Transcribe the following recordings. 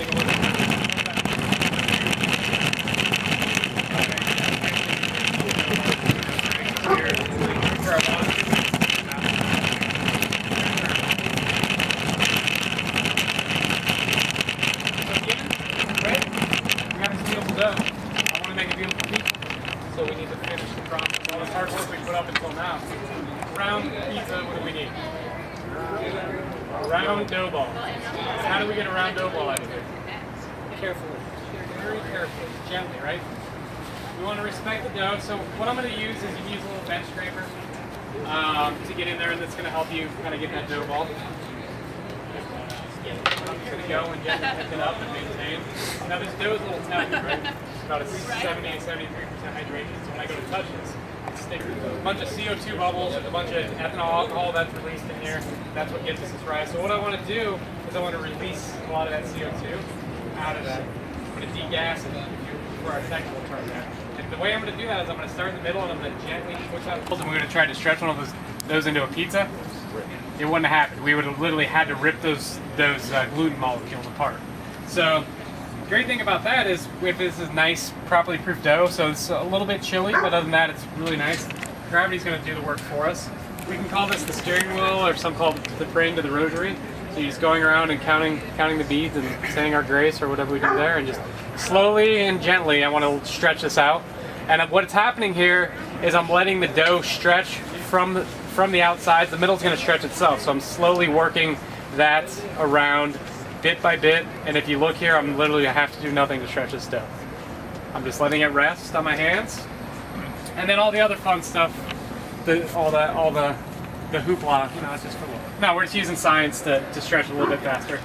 take a look at that. I want to make a beautiful pizza, so we need to finish the process. All this hard work we put up until now. Round pizza, what do we need? A round dough ball. How do we get a round dough ball out of here? Carefully. Very carefully. Gently, right? We want to respect the dough, so what I'm going to use is you use a little bench scraper to get in there, and that's going to help you kind of get that dough ball. I'm just going to go and gently pick it up and maintain. Now this dough is a little tacky, right? It's about a 70 and 73% hydration, so when I go to touch this, it's a bunch of CO2 bubbles, there's a bunch of ethanol alcohol that's released in here. That's what gives us this rise. So what I want to do is I want to release a lot of that CO2 out of that. I'm going to degas it for our technical term there. And the way I'm going to do that is I'm going to start in the middle and I'm going to gently push out. And we're going to try to stretch one of those into a pizza. It wouldn't have happened. We would have literally had to rip those gluten molecules apart. So the great thing about that is if this is nice, properly proofed dough, so it's a little bit chilly, but other than that, it's really nice. Gravity's going to do the work for us. We can call this the steering wheel, or some call it the praying to the rosary. So you're just going around and counting the beads and saying our grace or whatever we do there, and just slowly and gently, I want to stretch this out. And what's happening here is I'm letting the dough stretch from the outside. The middle's going to stretch itself, so I'm slowly working that around bit by bit. And if you look here, I'm literally, I have to do nothing to stretch this dough. I'm just letting it rest on my hands, and then all the other fun stuff, all the hoopla, it's just for look. No, we're just using science to stretch a little bit faster.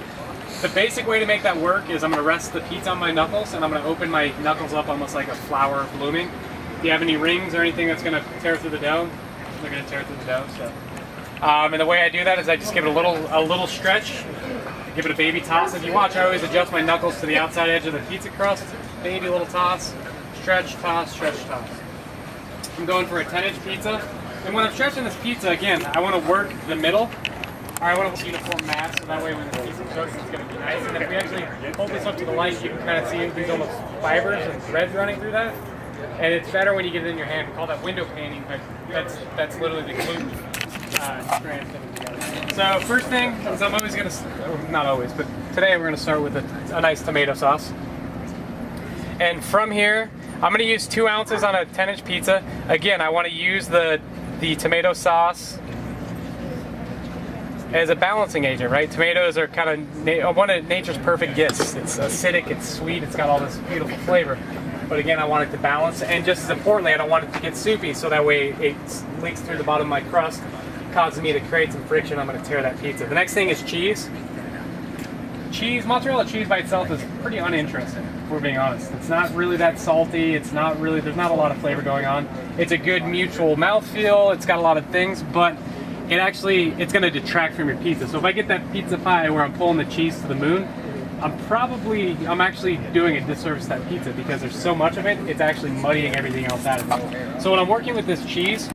The basic way to make that work is I'm going to rest the pizza on my knuckles, and I'm going to open my knuckles up almost like a flower blooming. If you have any rings or anything that's going to tear through the dough, they're going to tear through the dough. So, and the way I do that is I just give it a little stretch, give it a baby toss. If you watch, I always adjust my knuckles to the outside edge of the pizza crust. Baby little toss, stretch, toss, stretch, toss. I'm going for a 10-inch pizza. And when I'm stretching this pizza, again, I want to work the middle. Or I want a uniform mass, so that way when the pizza cooks, it's going to be nice. And if we actually hold this up to the light, you can kind of see these almost fibers and threads running through that. And it's better when you get it in your hand. We call that window painting, but that's literally the gluten strand coming together. So first thing is I'm always going to, not always, but today we're going to start with a nice tomato sauce. And from here, I'm going to use 2 ounces on a 10-inch pizza. Again, I want to use the tomato sauce as a balancing agent, right? Tomatoes are kind of one of nature's perfect gifts. It's acidic, it's sweet, it's got all this beautiful flavor. But again, I want it to balance, and just as importantly, I don't want it to get soupy, so that way it leaks through the bottom of my crust, causing me to create some friction. I'm going to tear that pizza. The next thing is cheese. Mozzarella cheese by itself is pretty uninteresting, if we're being honest. It's not really that salty. There's not a lot of flavor going on. It's a good mutual mouthfeel. It's got a lot of things, but it's going to detract from your pizza. So if I get that pizza pie where I'm pulling the cheese to the moon, I'm actually doing a disservice to that pizza because there's so much of it, it's actually muddying everything else out of it. So when I'm working with this cheese,